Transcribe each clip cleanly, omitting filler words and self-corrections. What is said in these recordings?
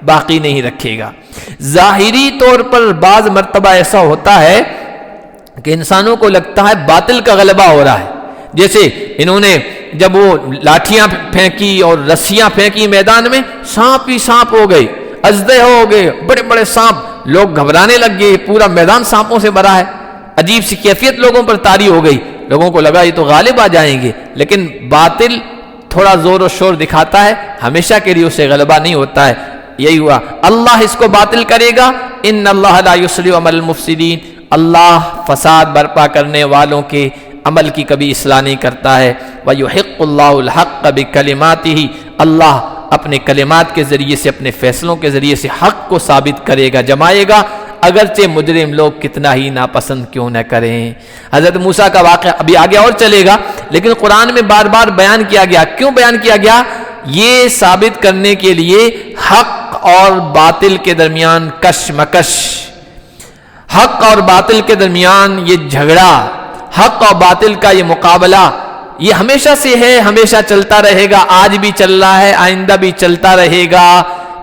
باقی نہیں رکھے گا۔ ظاہری طور پر بعض مرتبہ ایسا ہوتا ہے کہ انسانوں کو لگتا ہے باطل کا غلبہ ہو رہا ہے، جیسے انہوں نے جب وہ لاٹھیاں پھینکی اور رسیاں پھینکی میدان میں، سانپ ہی سانپ ہو گئے، اژدہے ہو گئے، بڑے بڑے سانپ، لوگ گھبرانے لگ گئے، پورا میدان سانپوں سے بھرا ہے، عجیب سی کیفیت لوگوں پر طاری ہو گئی، لوگوں کو لگا یہ تو غالب آ جائیں گے، لیکن باطل تھوڑا زور و شور دکھاتا ہے، ہمیشہ کے لیے اسے غلبہ نہیں ہوتا ہے۔ یہی ہوا، اللہ اس کو باطل کرے گا، ان اللہ لا یصلح عمل المفسدین، اللہ فساد برپا کرنے والوں کے عمل کی کبھی اصلاح نہیں کرتا ہے۔ وَيُحِقُّ اللَّهُ الْحَقَّ بِكَلِمَاتِهِ، اللہ اپنے کلمات کے ذریعے سے، اپنے فیصلوں کے ذریعے سے حق کو ثابت کرے گا، جمائے گا، اگرچہ مجرم لوگ کتنا ہی ناپسند کیوں نہ کریں۔ حضرت موسیٰ کا واقعہ ابھی آگے اور چلے گا، لیکن قرآن میں بار بار بیان کیا گیا، کیوں بیان کیا گیا؟ یہ ثابت کرنے کے لیے حق اور باطل کے درمیان کشمکش، حق اور باطل کے درمیان یہ جھگڑا، حق اور باطل کا یہ مقابلہ، یہ ہمیشہ سے ہے، ہمیشہ چلتا رہے گا، آج بھی چل رہا ہے، آئندہ بھی چلتا رہے گا۔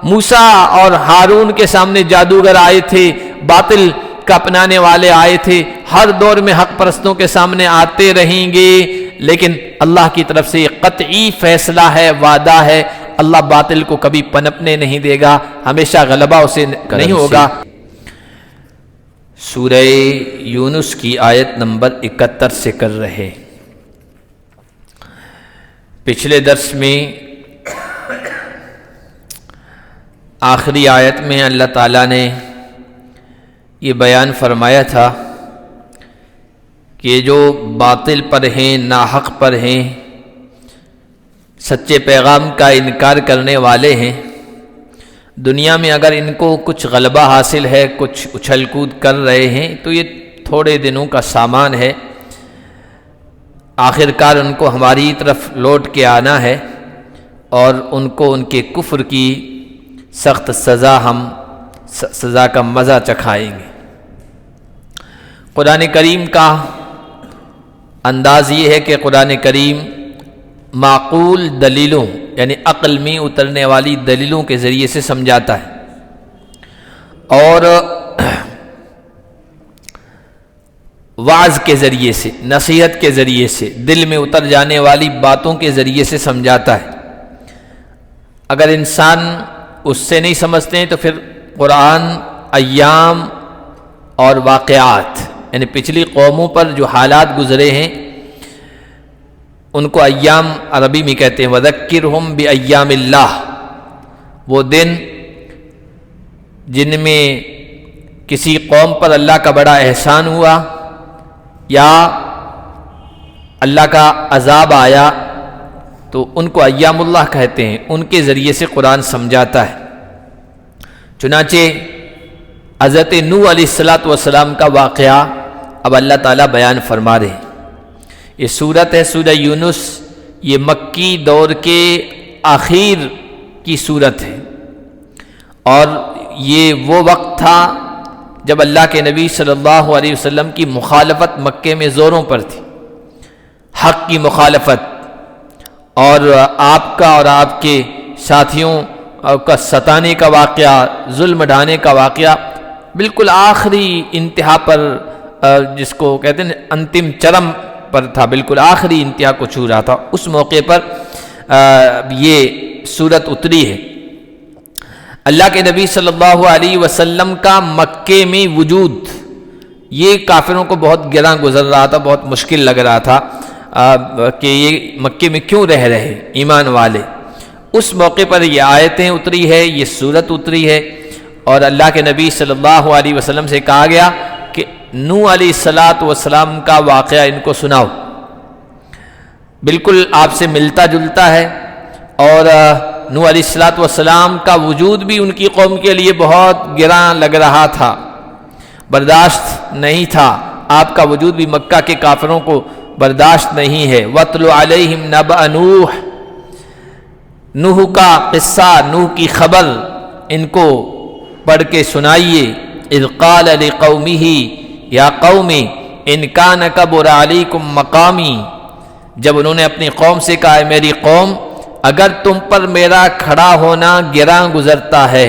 موسیٰ اور ہارون کے سامنے جادوگر آئے تھے، باطل کا اپنانے والے آئے تھے، ہر دور میں حق پرستوں کے سامنے آتے رہیں گے، لیکن اللہ کی طرف سے یہ قطعی فیصلہ ہے، وعدہ ہے، اللہ باطل کو کبھی پنپنے نہیں دے گا، ہمیشہ غلبہ اسے نہیں ہوگا۔ سورہ یونس کی آیت نمبر 71 سے کر رہے۔ پچھلے درس میں آخری آیت میں اللہ تعالیٰ نے یہ بیان فرمایا تھا کہ جو باطل پر ہیں، ناحق پر ہیں، سچے پیغام کا انکار کرنے والے ہیں، دنیا میں اگر ان کو کچھ غلبہ حاصل ہے، کچھ اچھل کود کر رہے ہیں، تو یہ تھوڑے دنوں کا سامان ہے، آخر کار ان کو ہماری طرف لوٹ کے آنا ہے، اور ان کو ان کے کفر کی سخت سزا کا مزہ چکھائیں گے۔ قرآن کریم کا انداز یہ ہے کہ قرآن کریم معقول دلیلوں یعنی عقل میں اترنے والی دلیلوں کے ذریعے سے سمجھاتا ہے، اور وعظ کے ذریعے سے، نصیحت کے ذریعے سے، دل میں اتر جانے والی باتوں کے ذریعے سے سمجھاتا ہے۔ اگر انسان اس سے نہیں سمجھتے ہیں تو پھر قرآن ایام اور واقعات یعنی پچھلی قوموں پر جو حالات گزرے ہیں ان کو ایام عربی میں کہتے ہیں، وَذَكِّرْهُمْ بِأَيَّامِ اللَّهِ، وہ دن جن میں کسی قوم پر اللہ کا بڑا احسان ہوا یا اللہ کا عذاب آیا تو ان کو ایام اللہ کہتے ہیں، ان کے ذریعے سے قرآن سمجھاتا ہے۔ چنانچہ حضرت نوح علیہ السلام کا واقعہ اب اللہ تعالیٰ بیان فرما رہے ہیں۔ یہ سورت ہے سورہ یونس، یہ مکی دور کے آخر کی سورت ہے، اور یہ وہ وقت تھا جب اللہ کے نبی صلی اللہ علیہ وسلم کی مخالفت مکے میں زوروں پر تھی، حق کی مخالفت، اور آپ کا اور آپ کے ساتھیوں کا ستانے کا واقعہ، ظلم ڈھانے کا واقعہ بالکل آخری انتہا پر، جس کو کہتے ہیں انتم چرم پر تھا، بالکل آخری انتہا کو چھو رہا تھا۔ اس موقع پر یہ سورت اتری ہے۔ اللہ کے نبی صلی اللہ علیہ وسلم کا مکے میں وجود یہ کافروں کو بہت گراں گزر رہا تھا، بہت مشکل لگ رہا تھا کہ یہ مکے میں کیوں رہ رہے ایمان والے۔ اس موقع پر یہ آیتیں اتری ہے، یہ سورت اتری ہے، اور اللہ کے نبی صلی اللہ علیہ وسلم سے کہا گیا کہ نوح علیہ السلام کا واقعہ ان کو سناؤ۔ بالکل آپ سے ملتا جلتا ہے، اور نوح علیہ السلام کا وجود بھی ان کی قوم کے لیے بہت گراں لگ رہا تھا، برداشت نہیں تھا، آپ کا وجود بھی مکہ کے کافروں کو برداشت نہیں ہے۔ وَاتْلُ عَلَيْهِمْ نَبَأَ نُوحٍ، نوح کا قصہ، نوح کی خبر ان کو پڑھ کے سنائیے۔ اذ قال لقومه یا قوم ان کان کبر علیکم مقامی، جب انہوں نے اپنی قوم سے کہا، میری قوم اگر تم پر میرا کھڑا ہونا گراں گزرتا ہے.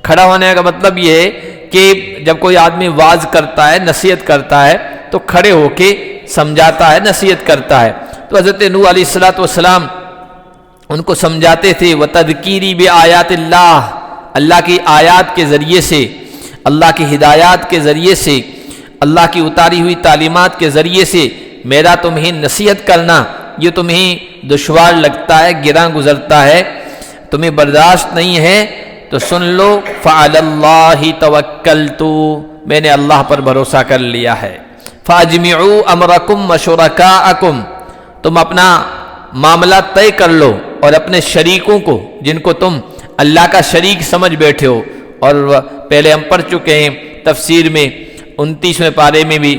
کھڑا ہونے کا مطلب یہ ہے کہ جب کوئی آدمی واعظ کرتا ہے، نصیحت کرتا ہے، تو کھڑے ہو کے سمجھاتا ہے، نصیحت کرتا ہے. تو حضرت نوح علیہ السلام ان کو سمجھاتے تھے. وَتَذْكِيرِ بِآيَاتِ اللَّهِ، اللہ کی آیات کے ذریعے سے، اللہ کی ہدایات کے ذریعے سے، اللہ کی اتاری ہوئی تعلیمات کے ذریعے سے میرا تمہیں نصیحت کرنا یہ تمہیں دشوار لگتا ہے، گراں گزرتا ہے، تمہیں برداشت نہیں ہے، تو سن لو. فَعَلَى اللَّهِ تَوَكَّلْتُ، میں نے اللہ پر بھروسہ کر لیا ہے. فَأَجْمِعُوا أَمْرَكُمْ وَشُرَكَاءَكُمْ، تم اپنا معاملہ طے کر لو اور اپنے شریکوں کو، جن کو تم اللہ کا شریک سمجھ بیٹھے ہو. اور پہلے ہم پڑھ چکے ہیں تفسیر میں 29ویں پارے میں بھی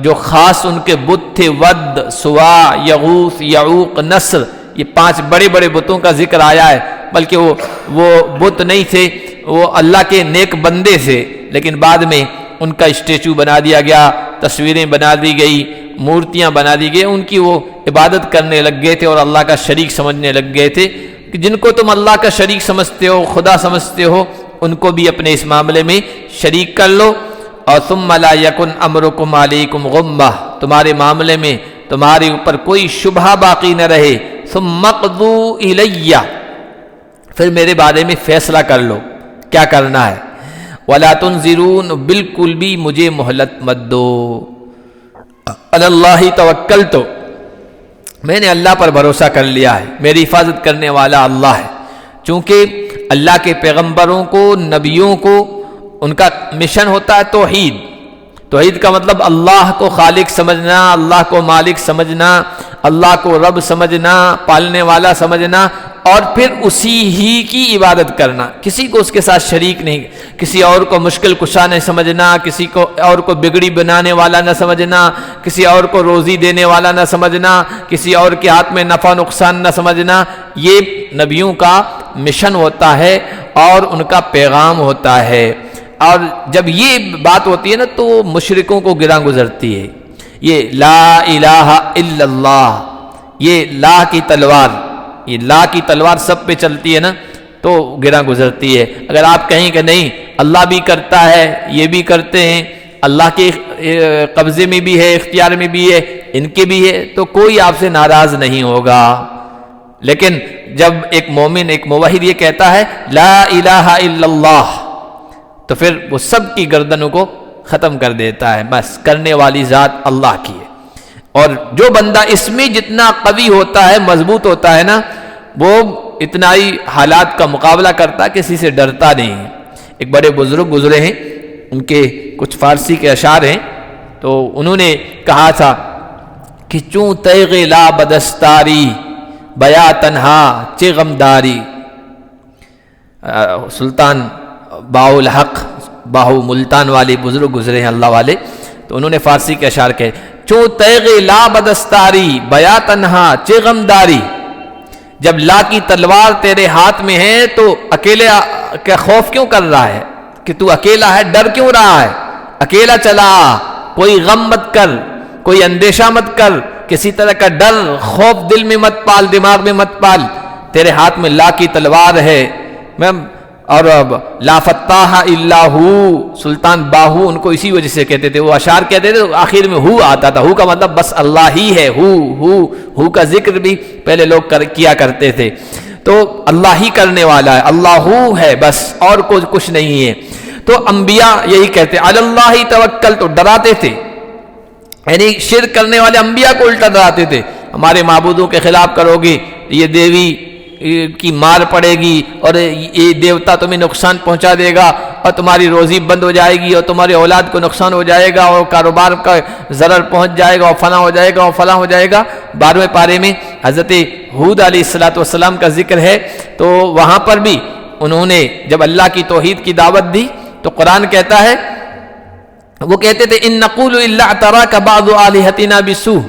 جو خاص ان کے بت تھے، ود، سوا، یغوث، یعوق، نصر، یہ 5 بڑے بڑے بتوں کا ذکر آیا ہے. بلکہ وہ بت نہیں تھے، وہ اللہ کے نیک بندے تھے، لیکن بعد میں ان کا اسٹیچو بنا دیا گیا، تصویریں بنا دی گئی، مورتیاں بنا دی گئی، ان کی وہ عبادت کرنے لگ گئے تھے اور اللہ کا شریک سمجھنے لگ گئے تھے. کہ جن کو تم اللہ کا شریک سمجھتے ہو، خدا سمجھتے ہو، ان کو بھی اپنے اس معاملے میں شریک کر لو. اور ثم لا یکن امرکم علیکم غمہ، تمہارے معاملے میں تمہارے اوپر کوئی شبہ باقی نہ رہے. ثم اقضوا الیہ، پھر میرے بارے میں فیصلہ کر لو کیا کرنا ہے. ولا تنظرون، بالکل بھی مجھے مہلت مت دو. علی اللہ توکلت، میں نے اللہ پر بھروسہ کر لیا ہے، میری حفاظت کرنے والا اللہ ہے. چونکہ اللہ کے پیغمبروں کو، نبیوں کو، ان کا مشن ہوتا ہے توحید. توحید کا مطلب اللہ کو خالق سمجھنا، اللہ کو مالک سمجھنا، اللہ کو رب سمجھنا، پالنے والا سمجھنا، اور پھر اسی ہی کی عبادت کرنا. کسی کو اس کے ساتھ شریک نہیں، کسی اور کو مشکل کشا نہیں سمجھنا، کسی کو اور کو بگڑی بنانے والا نہ سمجھنا، کسی اور کو روزی دینے والا نہ سمجھنا، کسی اور کے ہاتھ میں نفع نقصان نہ سمجھنا. یہ نبیوں کا مشن ہوتا ہے اور ان کا پیغام ہوتا ہے. اور جب یہ بات ہوتی ہے نا تو مشرکوں کو گراں گزرتی ہے. یہ لا الہ الا اللہ، یہ لا کی تلوار، یہ لا کی تلوار سب پہ چلتی ہے نا تو گراں گزرتی ہے. اگر آپ کہیں کہ نہیں اللہ بھی کرتا ہے، یہ بھی کرتے ہیں، اللہ کے قبضے میں بھی ہے، اختیار میں بھی ہے، ان کے بھی ہے، تو کوئی آپ سے ناراض نہیں ہوگا. لیکن جب ایک مومن، ایک موحد یہ کہتا ہے لا الہ الا اللہ، تو پھر وہ سب کی گردنوں کو ختم کر دیتا ہے. بس کرنے والی ذات اللہ کی ہے. اور جو بندہ اس میں جتنا قوی ہوتا ہے، مضبوط ہوتا ہے نا، وہ اتنا ہی حالات کا مقابلہ کرتا، کسی سے ڈرتا نہیں. ایک بڑے بزرگ گزرے ہیں، ان کے کچھ فارسی کے اشعار ہیں، تو انہوں نے کہا تھا کہ چوں تیغ لا بدستاری بیا تنہا چے غمداری. سلطان باہو الحق، باہو ملتان والے بزرگ گزرے ہیں اللہ والے، تو انہوں نے فارسی کے اشعار کہے چوں تیغ لا بدستاری بیا تنہا چے غمداری. جب لا کی تلوار تیرے ہاتھ میں ہے تو اکیلے کا خوف کیوں کر رہا ہے؟ کہ تو اکیلا ہے، ڈر کیوں رہا ہے؟ اکیلا چلا، کوئی غم مت کر، کوئی اندیشہ مت کر، کسی طرح کا ڈر خوف دل میں مت پال، دماغ میں مت پال. تیرے ہاتھ میں لا کی تلوار ہے. اور لا فتاح الا ہو، سلطان باہو ان کو اسی وجہ سے کہتے تھے، وہ اشعار کہتے تھے تو آخر میں ہو آتا تھا. ہو کا مطلب بس اللہ ہی ہے. ہو کا ذکر بھی پہلے لوگ کیا کرتے تھے. تو اللہ ہی کرنے والا ہے، اللہ ہے بس، اور کچھ نہیں ہے. تو انبیاء یہی کہتے علی اللہ توکل، تو ڈراتے تھے. یعنی شرک کرنے والے انبیاء کو الٹا ڈراتے تھے. ہمارے معبودوں کے خلاف کرو گے یہ دیوی کی مار پڑے گی، اور یہ دیوتا تمہیں نقصان پہنچا دے گا، اور تمہاری روزی بند ہو جائے گی، اور تمہاری اولاد کو نقصان ہو جائے گا، اور کاروبار کا ضرر پہنچ جائے گا، اور فلاں ہو جائے گا، اور فلاں ہو جائے گا. 12ویں پارے میں حضرت ہود علیہ السلام کا ذکر ہے. تو وہاں پر بھی انہوں نے جب اللہ کی توحید کی دعوت دی تو قرآن کہتا ہے، وہ کہتے تھے ان نقول الا اعتراک بعض آلہتنا بسوء.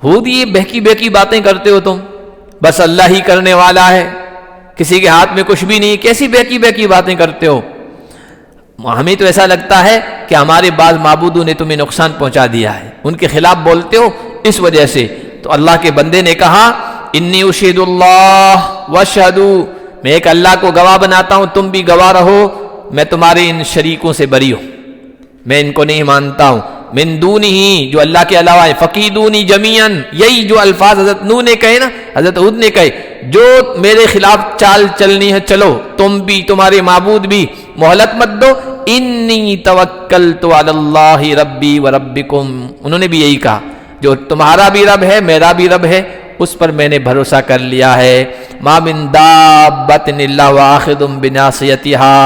ہود یہ بہکی بہکی باتیں کرتے ہو تم، بس اللہ ہی کرنے والا ہے، کسی کے ہاتھ میں کچھ بھی نہیں، کیسی بہکی بہکی باتیں کرتے ہو؟ ہمیں تو ایسا لگتا ہے کہ ہمارے بعض معبودوں نے تمہیں نقصان پہنچا دیا ہے، ان کے خلاف بولتے ہو اس وجہ سے. تو اللہ کے بندے نے کہا انی اشہداللہ واشہدو، میں ایک اللہ کو گواہ بناتا ہوں، تم بھی گواہ رہو، میں تمہارے ان شریکوں سے بری ہوں، میں ان کو نہیں مانتا ہوں، من دونہ، جو اللہ کے علاوہ ہے، فقیدونی جمیعاً، یہی جو الفاظ حضرت نوح نے کہے نا، حضرت ہود نے کہے، جو میرے خلاف چال چلنی ہے چلو، تم بھی تمہارے معبود بھی، مہلت مت دو، انی توکلت علی اللہ ربی و ربکم، انہوں نے بھی یہی کہا، جو تمہارا بھی رب ہے میرا بھی رب ہے، اس پر میں نے بھروسہ کر لیا ہے، ما من دابۃ الا واخذ بناصیتہا،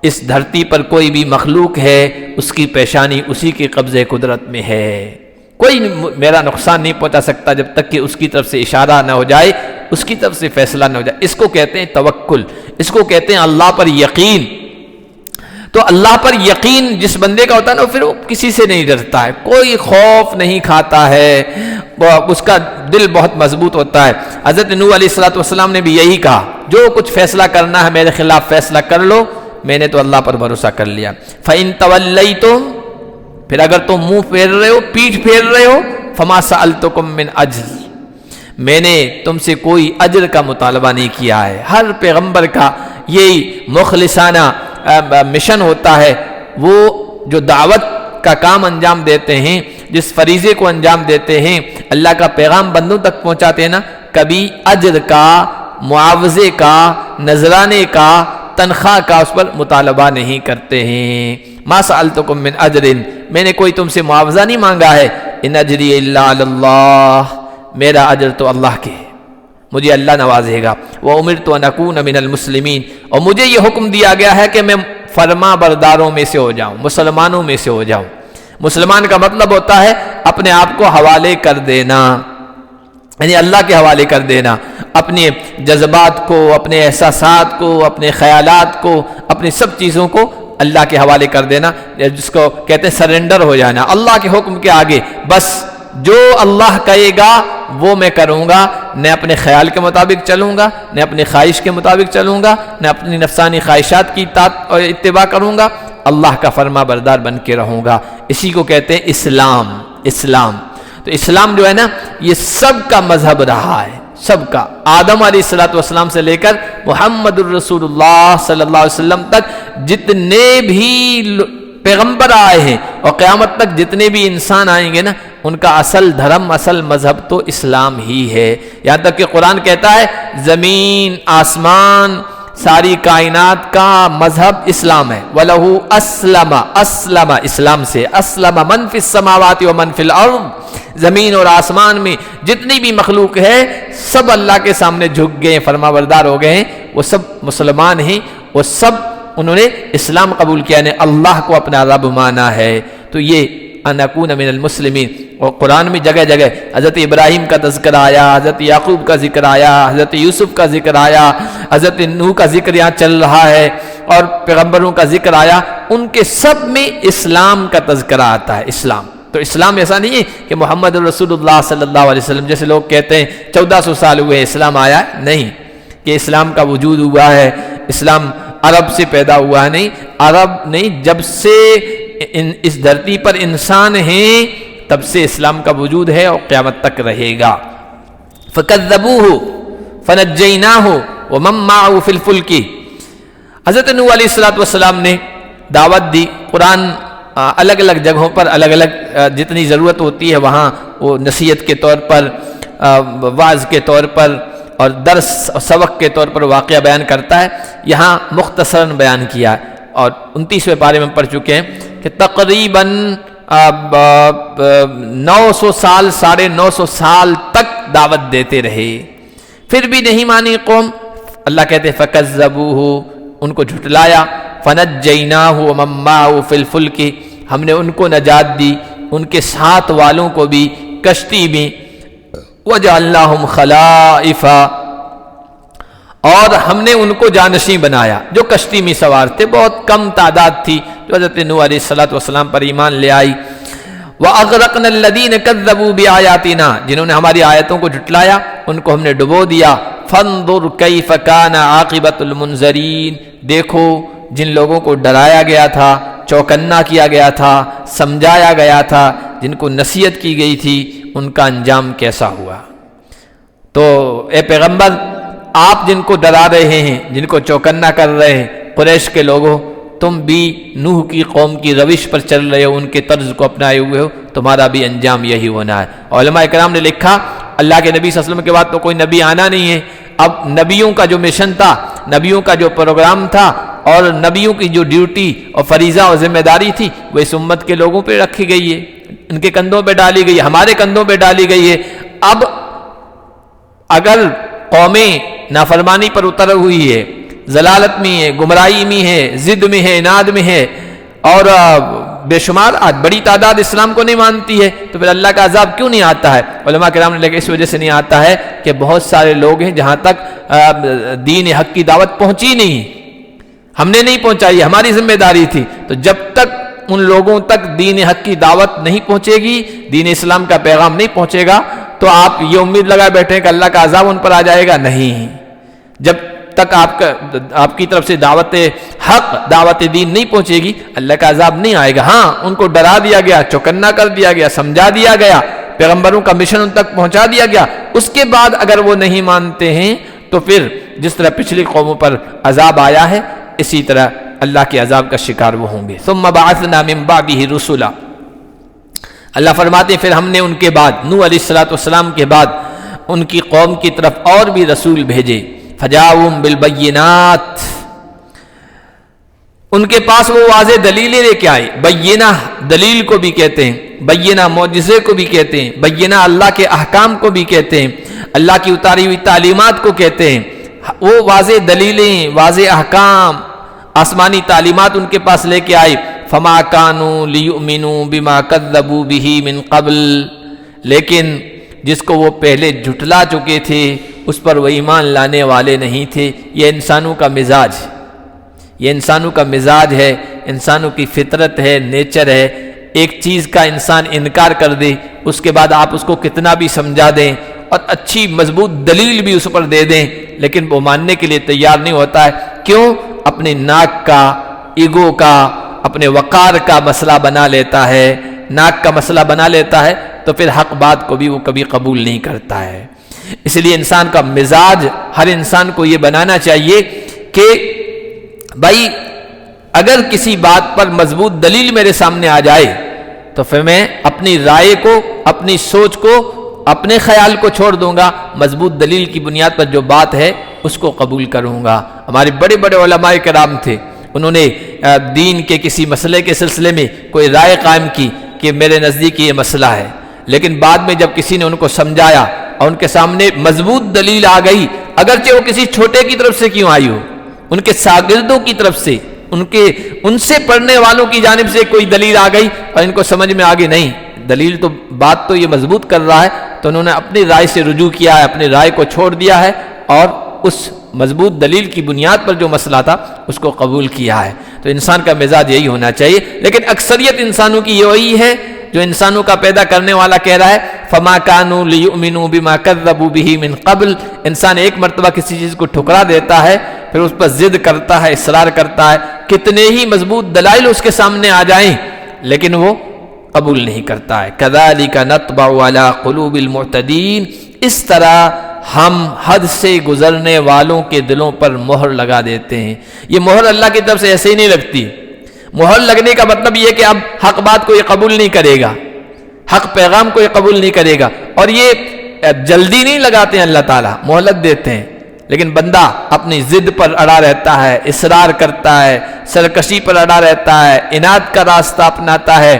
اس دھرتی پر کوئی بھی مخلوق ہے اس کی پیشانی اسی کے قبضے قدرت میں ہے، کوئی میرا نقصان نہیں پہنچا سکتا جب تک کہ اس کی طرف سے اشارہ نہ ہو جائے، اس کی طرف سے فیصلہ نہ ہو جائے، اس کو کہتے ہیں توکل، اس کو کہتے ہیں اللہ پر یقین۔ تو اللہ پر یقین جس بندے کا ہوتا ہے نا، پھر وہ کسی سے نہیں ڈرتا ہے، کوئی خوف نہیں کھاتا ہے، اس کا دل بہت مضبوط ہوتا ہے۔ حضرت نوح علیہ السلام نے بھی یہی کہا، جو کچھ فیصلہ کرنا ہے میرے خلاف فیصلہ کر لو، میں نے تو اللہ پر بھروسہ کر لیا۔ فَإِن تَوَلَّيْتُمْ، پھر اگر تم منہ پھیر رہے ہو، پیٹھ پھیر رہے ہو، فَمَا سَأَلْتُكُم مِّنْ أَجْرٍ، میں نے تم سے کوئی اجر کا مطالبہ نہیں کیا ہے۔ ہر پیغمبر کا یہی مخلصانہ مشن ہوتا ہے، وہ جو دعوت کا کام انجام دیتے ہیں، جس فریضے کو انجام دیتے ہیں، اللہ کا پیغام بندوں تک پہنچاتے ہیں نا، کبھی اجر کا، معاوضے کا، نذرانے کا، تنخواہ کا اس پر مطالبہ نہیں کرتے ہیں۔ ما سألتکم من اجر، میں نے کوئی تم سے معاوضہ نہیں مانگا ہے، ان اجری الا علی اللہ، میرا اجر تو اللہ کے ہے، مجھے اللہ نوازے گا۔ وَأُمِرْتُ أَنْ أَكُونَ مِنَ الْمُسْلِمِينَ، اور مجھے یہ حکم دیا گیا ہے کہ میں فرما برداروں میں سے ہو جاؤں، مسلمانوں میں سے ہو جاؤں۔ مسلمان کا مطلب ہوتا ہے اپنے آپ کو حوالے کر دینا، یعنی اللہ کے حوالے کر دینا، اپنے جذبات کو، اپنے احساسات کو، اپنے خیالات کو، اپنی سب چیزوں کو اللہ کے حوالے کر دینا، جس کو کہتے ہیں سرنڈر ہو جانا اللہ کے حکم کے آگے۔ بس جو اللہ کہے گا وہ میں کروں گا، نہ اپنے خیال کے مطابق چلوں گا، نہ اپنی خواہش کے مطابق چلوں گا، نہ اپنی نفسانی خواہشات کی اطاعت اور اتباع کروں گا، اللہ کا فرما بردار بن کے رہوں گا۔ اسی کو کہتے ہیں اسلام۔ اسلام تو اسلام جو ہے نا، یہ سب کا مذہب رہا ہے، سب کا، آدم علیہ السلام سے لے کر محمد الرسول اللہ صلی اللہ علیہ وسلم تک جتنے بھی پیغمبر آئے ہیں اور قیامت تک جتنے بھی انسان آئیں گے نا، ان کا اصل دھرم، اصل مذہب تو اسلام ہی ہے۔ یہاں تک کہ قرآن کہتا ہے زمین آسمان ساری کائنات کا مذہب اسلام ہے۔ وَلَهُ أَسْلَمَ اسلام سے، أَسْلَمَ مَنْ فِي السَّمَاوَاتِ وَمَنْ فِي الْأَرْضِ، زمین اور آسمان میں جتنی بھی مخلوق ہے سب اللہ کے سامنے جھک گئے، فرما بردار ہو گئے ہیں، وہ سب مسلمان ہیں، وہ سب انہوں نے اسلام قبول کیا، یعنی اللہ کو اپنا رب مانا ہے۔ تو یہ ان اکون من المسلمین، اور قرآن میں جگہ جگہ حضرت ابراہیم کا تذکر آیا، حضرت یعقوب کا ذکر آیا، حضرت یوسف کا ذکر آیا، حضرت نوح کا ذکر یہاں چل رہا ہے، اور پیغمبروں کا ذکر آیا، ان کے سب میں اسلام کا تذکرہ آتا ہے۔ اسلام تو اسلام ایسا نہیں ہے کہ محمد رسول اللہ صلی اللہ علیہ وسلم جیسے لوگ کہتے ہیں 1400 سال ہوئے اسلام آیا، نہیں، کہ اسلام کا وجود ہوا ہے، اسلام عرب سے پیدا ہوا ہے، نہیں، عرب نہیں، جب سے اس دھرتی پر انسان ہیں تب سے اسلام کا وجود ہے اور قیامت تک رہے گا۔ فَكَذَّبُوهُ فَنَجَّيْنَاهُ وَمَن مَّعَهُ فِي الْفُلْكِ، حضرت نوح علیہ السلام نے دعوت دی۔ قرآن الگ الگ جگہوں پر الگ الگ جتنی ضرورت ہوتی ہے وہاں وہ نصیحت کے طور پر، وعظ کے طور پر اور درس اور سبق کے طور پر واقعہ بیان کرتا ہے، یہاں مختصراً بیان کیا ہے۔ اور 29ویں پارے میں پڑھ چکے ہیں کہ تقریباً 900 سال، 950 سال تک دعوت دیتے رہے، پھر بھی نہیں مانی قوم۔ اللہ کہتے فَكَذَّبُوهُ، ان کو جھٹلایا، فَنَجَّيْنَاهُ وَمَن مَّعَهُ فِي الْفُلْكِ، ہم نے ان کو نجات دی، ان کے ساتھ والوں کو بھی کشتی میں، وَجَعَلْنَاهُمْ خَلَائِفَ، اور ہم نے ان کو جانشین بنایا، جو کشتی میں سوار تھے، بہت کم تعداد تھی جو حضرت نوح علیہ السلام پر ایمان لے آئی۔ وَأَغْرَقْنَا الَّذِينَ كَذَّبُوا بِآيَاتِنَا، جنہوں نے ہماری آیتوں کو جھٹلایا ان کو ہم نے ڈبو دیا۔ فَانظُرْ كَيْفَ كَانَ عَاقِبَةُ الْمُنذَرِينَ، دیکھو جن لوگوں کو ڈرایا گیا تھا، چوکنا کیا گیا تھا، سمجھایا گیا تھا، جن کو نصیحت کی گئی تھی، ان کا انجام کیسا ہوا۔ تو اے پیغمبر آپ جن کو ڈرا رہے ہیں، جن کو چوکنا کر رہے ہیں قریش کے لوگوں، تم بھی نوح کی قوم کی روش پر چل رہے ہو، ان کے طرز کو اپنائے ہوئے ہو، تمہارا بھی انجام یہی ہونا ہے۔ علماء کرام نے لکھا اللہ کے نبی صلی اللہ علیہ وسلم کے بعد تو کوئی نبی آنا نہیں ہے، اب نبیوں کا جو مشن تھا، نبیوں کا جو پروگرام تھا اور نبیوں کی جو ڈیوٹی اور فریضہ اور ذمہ داری تھی وہ اس امت کے لوگوں پہ رکھی گئی ہے، ان کے کندھوں پہ ڈالی گئی ہے، ہمارے کندھوں پہ ڈالی گئی ہے۔ اب اگر قومیں نافرمانی پر اتر ہوئی ہے، ضلالت میں ہے، گمراہی میں ہے، ضد میں ہے، اناد میں ہے، اور بے شمار آج بڑی تعداد اسلام کو نہیں مانتی ہے، تو پھر اللہ کا عذاب کیوں نہیں آتا ہے؟ علماء کرام نے لکھا اس وجہ سے نہیں آتا ہے کہ بہت سارے لوگ ہیں جہاں تک دین حق کی دعوت پہنچی نہیں، ہم نے نہیں پہنچائی، ہماری ذمہ داری تھی۔ تو جب تک ان لوگوں تک دین حق کی دعوت نہیں پہنچے گی، دین اسلام کا پیغام نہیں پہنچے گا، تو آپ یہ امید لگائے بیٹھے ہیں کہ اللہ کا عذاب ان پر آ جائے گا، نہیں۔ جب تک آپ کی طرف سے دعوت حق، دعوت دین نہیں پہنچے گی، اللہ کا عذاب نہیں آئے گا۔ ہاں ان کو ڈرا دیا گیا، چوکنا کر دیا گیا، سمجھا دیا گیا، پیغمبروں کا مشن ان تک پہنچا دیا گیا، اس کے بعد اگر وہ نہیں مانتے ہیں تو پھر جس طرح پچھلی قوموں پر عذاب آیا ہے اسی طرح اللہ کے عذاب کا شکار وہ ہوں گے۔ ثم بعثنا من بعده رسلا، اللہ فرماتے ہیں پھر ہم نے ان کے بعد، نوح علیہ السلام کے بعد ان کی قوم کی طرف اور بھی رسول بھیجے، فجاؤہم بالبینات، ان کے پاس وہ واضح دلیلیں لے کے آئے۔ بینہ دلیل کو بھی کہتے ہیں، بینہ معجزے کو بھی کہتے ہیں، بینہ اللہ کے احکام کو بھی کہتے ہیں، اللہ کی اتاری ہوئی تعلیمات کو کہتے ہیں۔ وہ واضح دلیلیں، واضح احکام، آسمانی تعلیمات ان کے پاس لے کے آئے۔ فما کانوا لیؤمنوا بما کذبوا به من قبل، لیکن جس کو وہ پہلے جھٹلا چکے تھے اس پر وہ ایمان لانے والے نہیں تھے۔ یہ انسانوں کا مزاج، یہ انسانوں کا مزاج ہے، انسانوں کی فطرت ہے، نیچر ہے۔ ایک چیز کا انسان انکار کر دے، اس کے بعد آپ اس کو کتنا بھی سمجھا دیں اور اچھی مضبوط دلیل بھی اس پر دے دیں، لیکن وہ ماننے کے لیے تیار نہیں ہوتا ہے۔ کیوں؟ اپنے ناک کا، ایگو کا، اپنے وقار کا مسئلہ بنا لیتا ہے، ناک کا مسئلہ بنا لیتا ہے، تو پھر حق بات کو بھی وہ کبھی قبول نہیں کرتا ہے۔ اس لیے انسان کا مزاج، ہر انسان کو یہ بنانا چاہیے کہ بھائی اگر کسی بات پر مضبوط دلیل میرے سامنے آ جائے تو پھر میں اپنی رائے کو، اپنی سوچ کو، اپنے خیال کو چھوڑ دوں گا، مضبوط دلیل کی بنیاد پر جو بات ہے اس کو قبول کروں گا۔ ہمارے بڑے بڑے علماء کرام تھے، انہوں نے دین کے کسی مسئلے کے سلسلے میں کوئی رائے قائم کی کہ میرے نزدیک یہ مسئلہ ہے، لیکن بعد میں جب کسی نے ان کو سمجھایا اور ان کے سامنے مضبوط دلیل آ گئی، اگرچہ وہ کسی چھوٹے کی طرف سے کیوں آئی ہو، ان کے شاگردوں کی طرف سے، ان سے پڑھنے والوں کی جانب سے کوئی دلیل آ گئی اور ان کو سمجھ میں آگے نہیں، دلیل تو بات تو یہ مضبوط کر رہا ہے، تو انہوں نے اپنی رائے سے رجوع کیا ہے، اپنی رائے کو چھوڑ دیا ہے اور اس مضبوط دلیل کی بنیاد پر جو مسئلہ تھا اس کو قبول کیا ہے۔ تو انسان کا مزاج یہی ہونا چاہیے، لیکن اکثریت انسانوں کی یہی ہے جو انسانوں کا پیدا کرنے والا کہہ رہا ہے فما کانوا لیؤمنوا بما کذبوا به من قبل۔ انسان ایک مرتبہ کسی چیز کو ٹھکرا دیتا ہے، پھر اس پر ضد کرتا ہے، اصرار کرتا ہے، کتنے ہی مضبوط دلائل اس کے سامنے آ جائیں لیکن وہ قبول نہیں کرتا ہے۔ کذالک نطبع علی قلوب المعتدین، اس طرح ہم حد سے گزرنے والوں کے دلوں پر مہر لگا دیتے ہیں۔ یہ مہر اللہ کی طرف سے ایسے ہی نہیں لگتی، مہر لگنے کا مطلب یہ کہ اب حق بات کو یہ قبول نہیں کرے گا، حق پیغام کو یہ قبول نہیں کرے گا، اور یہ جلدی نہیں لگاتے ہیں، اللہ تعالیٰ مہلت دیتے ہیں، لیکن بندہ اپنی ضد پر اڑا رہتا ہے، اصرار کرتا ہے، سرکشی پر اڑا رہتا ہے، اناد کا راستہ اپناتا ہے،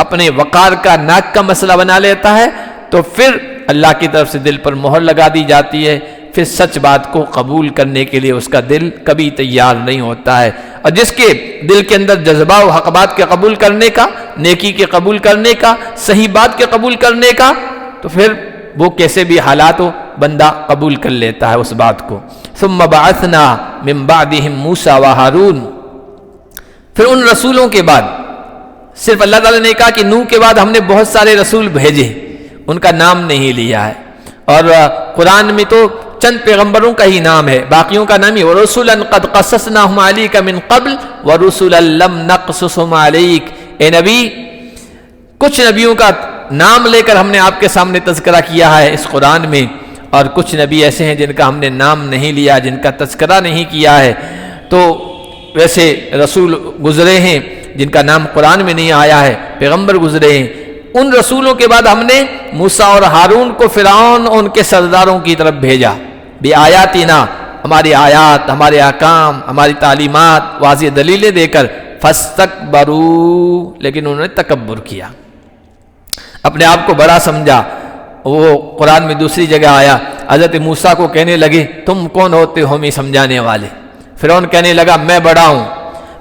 اپنے وقار کا، ناک کا مسئلہ بنا لیتا ہے، تو پھر اللہ کی طرف سے دل پر مہر لگا دی جاتی ہے، پھر سچ بات کو قبول کرنے کے لیے اس کا دل کبھی تیار نہیں ہوتا ہے۔ اور جس کے دل کے اندر جذبہ و حق بات کے قبول کرنے کا، نیکی کے قبول کرنے کا، صحیح بات کے قبول کرنے کا، تو پھر وہ کیسے بھی حالات ہو بندہ قبول کر لیتا ہے اس بات کو۔ ثم بعثنا من بعدهم موسیٰ وہارون، پھر ان رسولوں کے بعد، صرف اللہ تعالیٰ نے کہا کہ نوح کے بعد ہم نے بہت سارے رسول بھیجے، ان کا نام نہیں لیا ہے، اور قرآن میں تو چند پیغمبروں کا ہی نام ہے، باقیوں کا نام ہی وَرُسُلًا قَدْ قَصَصْنَاهُمْ عَلَيْكَ مِنْ قَبْلِ وَرُسُلًا لَمْ نَقْصُصْهُمْ عَلَيْكَ۔ اے نبی، کچھ نبیوں کا نام لے کر ہم نے آپ کے سامنے تذکرہ کیا ہے اس قرآن میں، اور کچھ نبی ایسے ہیں جن کا ہم نے نام نہیں لیا، جن کا تذکرہ نہیں کیا ہے۔ تو ویسے رسول گزرے ہیں جن کا نام قرآن میں نہیں آیا ہے، پیغمبر گزرے ہیں۔ ان رسولوں کے بعد ہم نے موسیٰ اور ہارون کو فرعون اور ان کے سرداروں کی طرف بھیجا، بِآیاتِنَا، ہماری آیات، ہمارے احکام، ہماری تعلیمات، واضح دلیلیں دے کر، فَاسْتَكْبَرُوا، لیکن انہوں نے تکبر کیا، اپنے آپ کو بڑا سمجھا۔ وہ قرآن میں دوسری جگہ آیا، حضرت موسیٰ کو کہنے لگے تم کون ہوتے ہو ہمیں سمجھانے والے؟ فرعون کہنے لگا میں بڑا ہوں،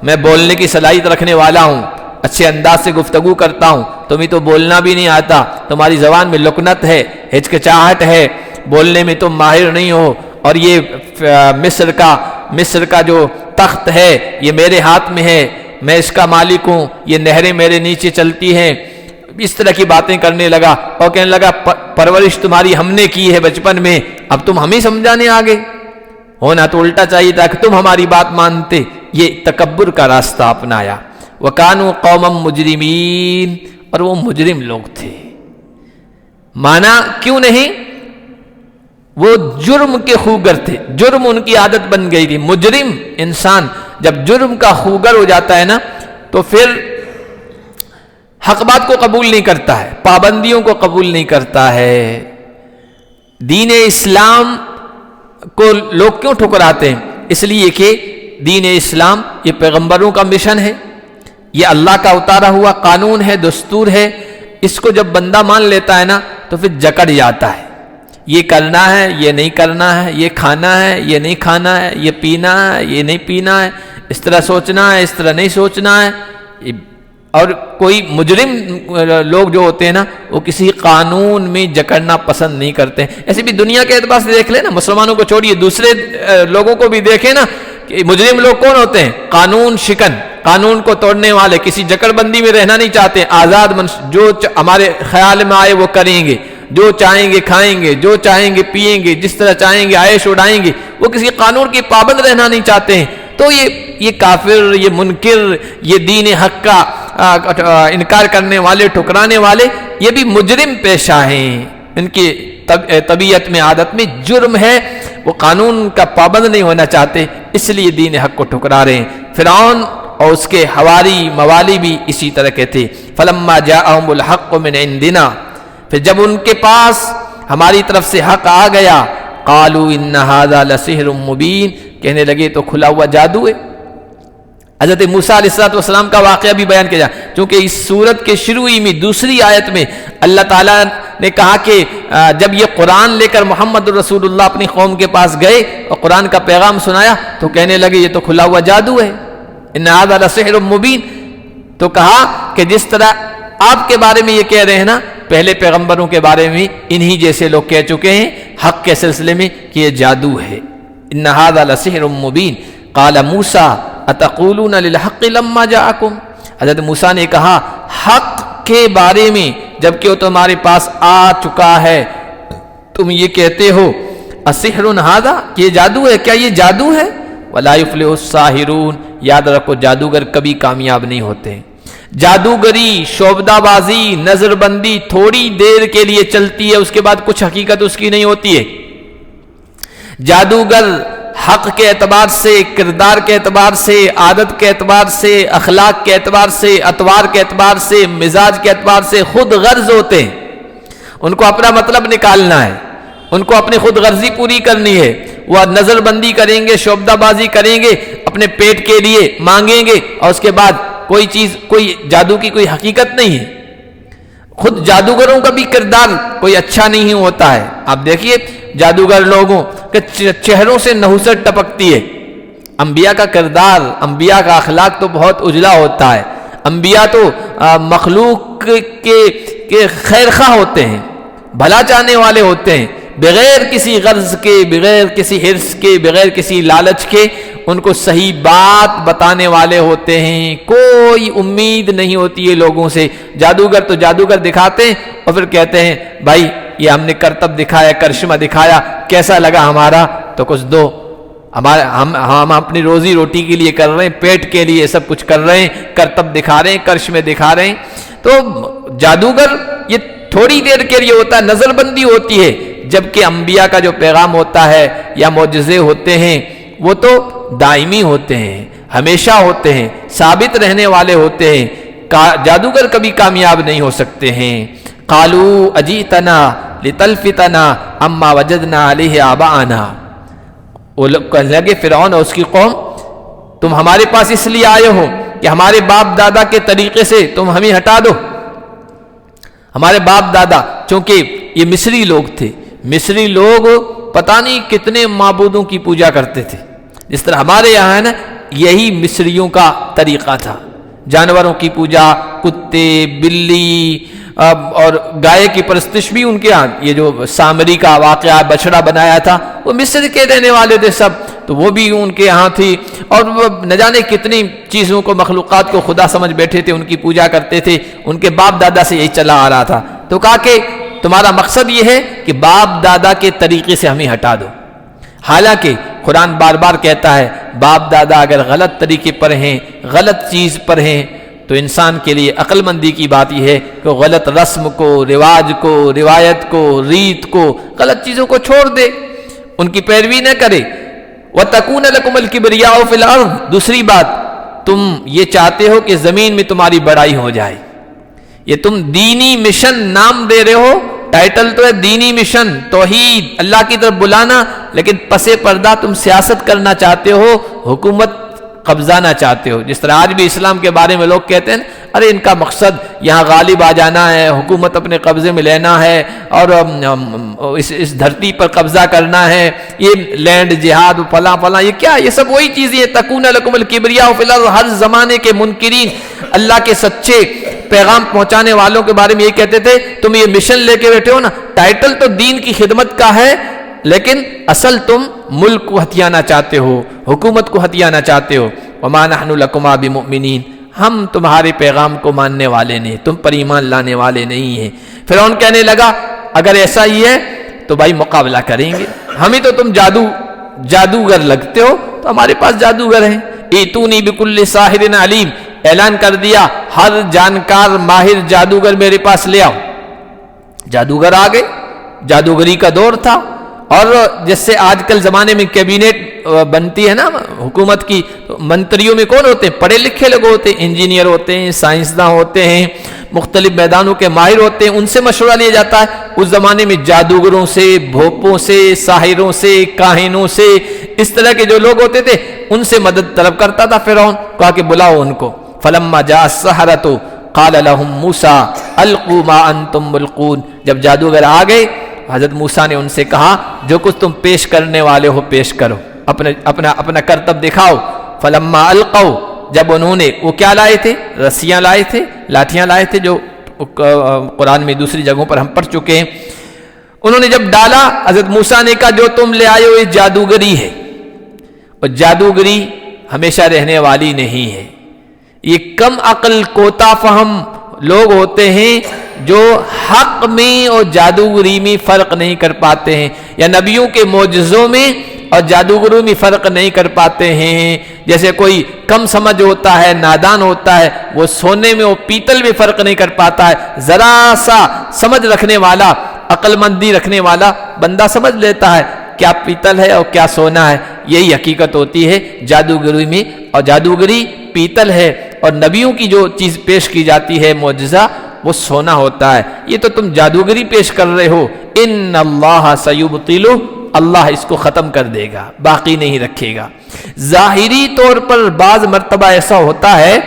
میں بولنے کی صلاحیت رکھنے والا ہوں، اچھے انداز سے گفتگو کرتا ہوں، تمہیں تو بولنا بھی نہیں آتا، تمہاری زبان میں لکنت ہے، ہچکچاہٹ ہے، بولنے میں تم ماہر نہیں ہو، اور یہ مصر کا جو تخت ہے یہ میرے ہاتھ میں ہے، میں اس کا مالک ہوں، یہ نہریں میرے نیچے چلتی ہیں۔ اس طرح کی باتیں کرنے لگا اور کہنے لگا پرورش تمہاری ہم نے کی ہے بچپن میں، اب تم ہمیں سمجھانے آگے، ہونا تو الٹا چاہیے تھا کہ تم ہماری بات مانتے۔ یہ تکبر کا راستہ اپنایا۔ وَكَانُوا قَوْمًا مُجْرِمِينَ، اور وہ مجرم لوگ تھے۔ مانا کیوں نہیں؟ وہ جرم کے خوگر تھے، جرم ان کی عادت بن گئی تھی۔ مجرم انسان جب جرم کا خوگر ہو جاتا ہے نا تو پھر حق بات کو قبول نہیں کرتا ہے، پابندیوں کو قبول نہیں کرتا ہے۔ دین اسلام کو لوگ کیوں ٹھکراتے ہیں؟ اس لیے کہ دین اسلام یہ پیغمبروں کا مشن ہے، یہ اللہ کا اتارا ہوا قانون ہے، دستور ہے۔ اس کو جب بندہ مان لیتا ہے نا تو پھر جکڑ جاتا ہے، یہ کرنا ہے، یہ نہیں کرنا ہے، یہ کھانا ہے، یہ نہیں کھانا ہے، یہ پینا ہے، یہ نہیں پینا ہے، اس طرح سوچنا ہے، اس طرح نہیں سوچنا ہے۔ اور کوئی مجرم لوگ جو ہوتے ہیں نا وہ کسی قانون میں جکڑنا پسند نہیں کرتے ہیں۔ ایسے بھی دنیا کے اعتبار سے دیکھ لیں نا، مسلمانوں کو چھوڑیے، دوسرے لوگوں کو بھی دیکھیں نا کہ مجرم لوگ کون ہوتے ہیں؟ قانون شکن، قانون کو توڑنے والے، کسی جکڑ بندی میں رہنا نہیں چاہتے، آزاد جو ہمارے خیال میں آئے وہ کریں گے، جو چاہیں گے کھائیں گے، جو چاہیں گے پیئیں گے، جس طرح چاہیں گے عیش اڑائیں گے، وہ کسی قانون کی پابند رہنا نہیں چاہتے ہیں۔ تو یہ کافر، یہ منکر، یہ دین حق کا انکار کرنے والے، ٹھکرانے والے، یہ بھی مجرم پیشہ ہیں، ان کی طبیعت میں، عادت میں جرم ہے، وہ قانون کا پابند نہیں ہونا چاہتے، اس لیے دین حق کو ٹھکرا رہے ہیں۔ فرعون اور اس کے حواری موالی بھی اسی طرح کے تھے۔ فلما جاءهم الحق من عندنا، پھر جب ان کے پاس ہماری طرف سے حق آ گیا، قالوا ان هذا لسحر مبین، کہنے لگے تو کھلا ہوا جادو ہے۔ حضرت موسیٰ علیہ السلام کا واقعہ بھی بیان کیا جائے، چونکہ اس سورت کے شروع میں دوسری آیت میں اللہ تعالیٰ نے کہا کہ جب یہ قرآن لے کر محمد رسول اللہ اپنی قوم کے پاس گئے اور قرآن کا پیغام سنایا تو کہنے لگے یہ تو کھلا ہوا جادو ہے، ان ھذا لسحر مبین۔ تو کہا کہ جس طرح آپ کے بارے میں یہ کہہ رہے ہیں نا، پہلے پیغمبروں کے بارے میں انہی جیسے لوگ کہہ چکے ہیں حق کے سلسلے میں کہ یہ جادو ہے۔ ان ھذا لسحر مبین قال موسیٰ اتقولون للحق لما جاءکم، حضرت موسیٰ نے کہا حق کے بارے میں جبکہ وہ تمہارے پاس آ چکا ہے تم یہ کہتے ہو اسحر ھذا، کہ یہ جادو ہے؟ کیا یہ جادو ہے؟ ولا یفلح الساحرون، یاد رکھو جادوگر کبھی کامیاب نہیں ہوتے۔ جادوگری، شعبدہ بازی، نظر بندی تھوڑی دیر کے لیے چلتی ہے، اس کے بعد کچھ حقیقت اس کی نہیں ہوتی ہے۔ جادوگر حق کے اعتبار سے، کردار کے اعتبار سے، عادت کے اعتبار سے، اخلاق کے اعتبار سے، اطوار کے اعتبار سے، مزاج کے اعتبار سے خود غرض ہوتے ہیں، ان کو اپنا مطلب نکالنا ہے، ان کو اپنی خود غرضی پوری کرنی ہے۔ وہ نظر بندی کریں گے، شعبدہ بازی کریں گے، اپنے پیٹ کے لیے مانگیں گے، اور اس کے بعد کوئی چیز، کوئی جادو کی کوئی حقیقت نہیں ہے۔ خود جادوگروں کا بھی کردار کوئی اچھا نہیں ہوتا ہے۔ آپ دیکھیے جادوگر لوگوں کے چہروں سے نحوست ٹپکتی ہے۔ انبیاء کا کردار، انبیاء کا اخلاق تو بہت اجلا ہوتا ہے۔ انبیاء تو مخلوق کے خیر خواہ ہوتے ہیں، بھلا چاہنے والے ہوتے ہیں، بغیر کسی غرض کے، بغیر کسی حرص کے، بغیر کسی لالچ کے ان کو صحیح بات بتانے والے ہوتے ہیں، کوئی امید نہیں ہوتی ہے لوگوں سے۔ جادوگر تو جادوگر دکھاتے ہیں اور پھر کہتے ہیں بھائی یہ ہم نے کرتب دکھایا، کرشمہ دکھایا، کیسا لگا ہمارا؟ تو کچھ دو، ہم اپنی روزی روٹی کے لیے کر رہے ہیں، پیٹ کے لیے سب کچھ کر رہے ہیں، کرتب دکھا رہے ہیں، کرشمے دکھا رہے ہیں۔ تو جادوگر یہ تھوڑی دیر کے لیے ہوتا ہے، نظر بندی ہوتی ہے، جبکہ انبیاء کا جو پیغام ہوتا ہے یا معجزے ہوتے ہیں وہ تو دائمی ہوتے ہیں، ہمیشہ ہوتے ہیں، ثابت رہنے والے ہوتے ہیں، جادوگر کبھی کامیاب نہیں ہو سکتے ہیں۔ قالوا اجیتنا لتلفتنا اما وجدنا علیہ آباءنا، وہ لوگ کہنے لگے فرعون اور اس کی قوم، تم ہمارے پاس اس لیے آئے ہو کہ ہمارے باپ دادا کے طریقے سے تم ہمیں ہٹا دو۔ ہمارے باپ دادا، چونکہ یہ مصری لوگ تھے، مصری لوگ پتہ نہیں کتنے معبودوں کی پوجا کرتے تھے، جس طرح ہمارے یہاں ہے نا، یہی مصریوں کا طریقہ تھا، جانوروں کی پوجا، کتے، بلی اور گائے کی پرستش بھی ان کے ہاں۔ یہ جو سامری کا واقعہ بچڑا بنایا تھا وہ مصر کے رہنے والے تھے سب، تو وہ بھی ان کے ہاں تھی، اور وہ نہ جانے کتنی چیزوں کو، مخلوقات کو خدا سمجھ بیٹھے تھے، ان کی پوجا کرتے تھے، ان کے باپ دادا سے یہی چلا آ رہا تھا۔ تو کہا کہ تمہارا مقصد یہ ہے کہ باپ دادا کے طریقے سے ہمیں ہٹا دو۔ حالانکہ قرآن بار بار کہتا ہے باپ دادا اگر غلط طریقے پر ہیں، غلط چیز پر ہیں، تو انسان کے لیے عقل مندی کی بات یہ ہے کہ وہ غلط رسم کو، رواج کو، روایت کو، ریت کو، غلط چیزوں کو چھوڑ دے، ان کی پیروی نہ کرے۔ وَتَكُونَ لَكُمُ الْكِبْرِيَاءُ فِي الْأَرْضِ، دوسری بات، تم یہ چاہتے ہو کہ زمین میں تمہاری بڑائی ہو جائے، یہ تم دینی مشن نام دے رہے ہو، ٹائٹل تو ہے دینی مشن، توحید، اللہ کی طرف بلانا، لیکن پسے پردہ تم سیاست کرنا چاہتے ہو، حکومت قبضانا چاہتے ہو۔ جس طرح آج بھی اسلام کے بارے میں لوگ کہتے ہیں ارے ان کا مقصد یہاں غالب آ جانا ہے، حکومت اپنے قبضے میں لینا ہے، اور اس دھرتی پر قبضہ کرنا ہے، یہ لینڈ جہاد فلاں فلاں، یہ کیا، یہ سب وہی چیزیں ہیں۔ تکون لکم الکبریاء فی الارض، ہر زمانے کے منکرین، اللہ کے سچے پیغام پہنچانے والوں کے بارے میں یہ کہتے تھے تم یہ مشن لے کے بیٹھے ہو نا، ٹائٹل تو دین کی خدمت کا ہے، لیکن اصل تم ملک کو ہتھیانا چاہتے ہو، حکومت کو ہتھیانا چاہتے ہو۔ وما نحن لکما بمؤمنین، ہم تمہارے پیغام کو ماننے والے نہیں، تم پر ایمان لانے والے نہیں ہیں۔ فرعون کہنے لگا اگر ایسا ہی ہے تو بھائی مقابلہ کریں گے، ہمیں تو تم جادوگر لگتے ہو، تو ہمارے پاس جادوگر ہیں۔ ایتونی بکل ساحر علیم، اعلان کر دیا ہر جانکار ماہر جادوگر میرے پاس لے آؤ۔ جادوگر آ گئے، جادوگری کا دور تھا، اور جس سے آج کل زمانے میں کیبینٹ بنتی ہے نا حکومت کی، منتریوں میں کون ہوتے ہیں؟ پڑھے لکھے لوگ ہوتے ہیں، انجینئر ہوتے ہیں، سائنسداں ہوتے ہیں، مختلف میدانوں کے ماہر ہوتے ہیں، ان سے مشورہ لیا جاتا ہے۔ اس زمانے میں جادوگروں سے، بھوپوں سے، ساحروں سے، کاہنوں سے، اس طرح کے جو لوگ ہوتے تھے ان سے مدد طلب کرتا تھا فرعون، کہا کہ بلاؤ ان کو۔ فلما جاء السحرۃ قال لهم موسیٰ القوا ما انتم ملقون، جب جادوگر آ گئے حضرت موسیٰ نے ان سے کہا جو کچھ تم پیش کرنے والے ہو پیش کرو، اپنا کرتب دکھاؤ۔ فلما القوا، جب انہوں نے، وہ کیا لائے تھے؟ رسیاں لائے تھے، لاٹھیاں لائے تھے، جو قرآن میں دوسری جگہوں پر ہم پڑھ چکے ہیں۔ انہوں نے جب ڈالا، حضرت موسیٰ نے کہا جو تم لے آئے ہو یہ جادوگری ہے، اور جادوگری ہمیشہ رہنے والی نہیں ہے۔ یہ کم عقل کوتا فہم لوگ ہوتے ہیں جو حق میں اور جادوگری میں فرق نہیں کر پاتے ہیں، یا نبیوں کے معجزوں میں اور جادوگروں میں فرق نہیں کر پاتے ہیں۔ جیسے کوئی کم سمجھ ہوتا ہے، نادان ہوتا ہے، وہ سونے میں اور پیتل میں فرق نہیں کر پاتا ہے۔ ذرا سا سمجھ رکھنے والا، عقل مندی رکھنے والا بندہ سمجھ لیتا ہے کیا پیتل ہے اور کیا سونا ہے۔ یہی حقیقت ہوتی ہے جادوگری میں، اور جادوگری پیتل ہے، اور نبیوں کی جو چیز پیش کی جاتی ہے معجزہ وہ سونا ہوتا ہے۔ یہ تو تم جادوگری پیش کر رہے ہو۔ ان اللہ سیبطلہ، اللہ اس کو ختم کر دے گا، باقی نہیں رکھے گا۔ ظاہری طور پر بعض مرتبہ ایسا ہوتا ہے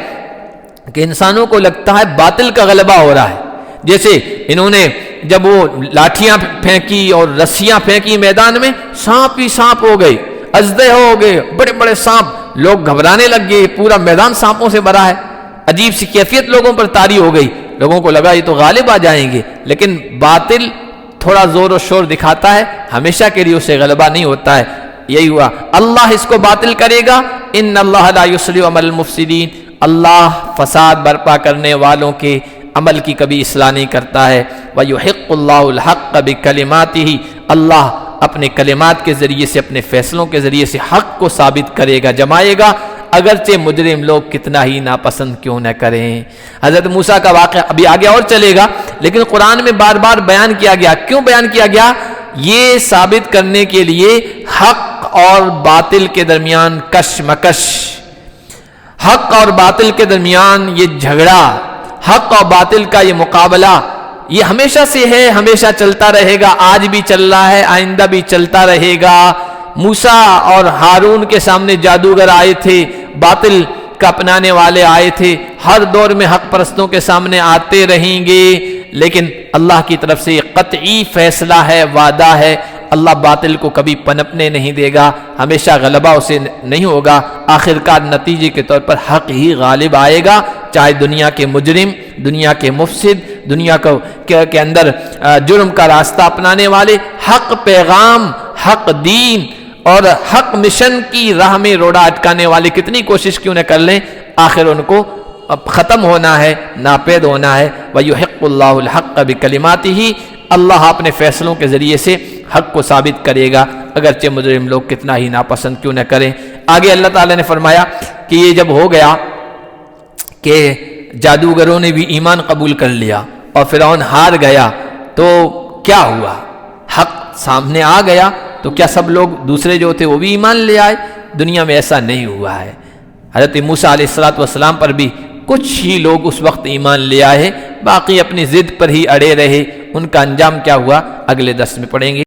کہ انسانوں کو لگتا ہے باطل کا غلبہ ہو رہا ہے، جیسے انہوں نے جب وہ لاٹھیاں پھینکی اور رسیاں پھینکی میدان میں، سانپ ہی سانپ ہو گئے، اژدھے ہو گئے، بڑے بڑے سانپ، لوگ گھبرانے لگ گئے، پورا میدان سانپوں سے بھرا ہے۔ عجیب سی کیفیت لوگوں پر طاری ہو گئی، لوگوں کو لگا یہ تو غالب آ جائیں گے، لیکن باطل تھوڑا زور و شور دکھاتا ہے، ہمیشہ کے لیے اسے غلبہ نہیں ہوتا ہے۔ یہی ہوا، اللہ اس کو باطل کرے گا۔ ان اللہ لا یصلح عمل المفسدین، اللہ فساد برپا کرنے والوں کے عمل کی کبھی اصلاح نہیں کرتا ہے۔ وَيُحِقُّ اللَّهُ الْحَقَّ بِكَلِمَاتِهِ، اللہ اپنے کلمات کے ذریعے سے، اپنے فیصلوں کے ذریعے سے حق کو ثابت کرے گا، جمائے گا، اگرچہ مجرم لوگ کتنا ہی ناپسند کیوں نہ کریں۔ حضرت موسیٰ کا واقعہ ابھی آگے اور چلے گا، لیکن قرآن میں بار بار بیان کیا گیا۔ کیوں بیان کیا گیا؟ یہ ثابت کرنے کے لیے حق اور باطل کے درمیان کشمکش، حق اور باطل کے درمیان یہ جھگڑا، حق اور باطل کا یہ مقابلہ، یہ ہمیشہ سے ہے، ہمیشہ چلتا رہے گا، آج بھی چل رہا ہے، آئندہ بھی چلتا رہے گا۔ موسیٰ اور ہارون کے سامنے جادوگر آئے تھے، باطل کا اپنانے والے آئے تھے، ہر دور میں حق پرستوں کے سامنے آتے رہیں گے، لیکن اللہ کی طرف سے یہ قطعی فیصلہ ہے، وعدہ ہے، اللہ باطل کو کبھی پنپنے نہیں دے گا، ہمیشہ غلبہ اسے نہیں ہوگا، آخرکار نتیجے کے طور پر حق ہی غالب آئے گا، چاہے دنیا کے مجرم، دنیا کے مفسد، دنیا کے اندر جرم کا راستہ اپنانے والے، حق پیغام، حق دین اور حق مشن کی راہ میں روڑا اٹکانے والے کتنی کوشش کیوں نہ کر لیں، آخر ان کو اب ختم ہونا ہے، ناپید ہونا ہے۔ وَيُحِقُّ اللَّهُ الْحَقَّ بِكَلِمَاتِهِ، اللہ اپنے فیصلوں کے ذریعے سے حق کو ثابت کرے گا، اگرچہ مجرم لوگ کتنا ہی ناپسند کیوں نہ کریں۔ آگے اللہ تعالیٰ نے فرمایا کہ یہ جب ہو گیا کہ جادوگروں نے بھی ایمان قبول کر لیا اور فرعون ہار گیا، تو کیا ہوا؟ حق سامنے آ گیا تو کیا سب لوگ دوسرے جو تھے وہ بھی ایمان لے آئے؟ دنیا میں ایسا نہیں ہوا ہے۔ حضرت موسیٰ علیہ السلام پر بھی کچھ ہی لوگ اس وقت ایمان لے آئے، باقی اپنی ضد پر ہی اڑے رہے۔ ان کا انجام کیا ہوا اگلے درس میں پڑھیں گے۔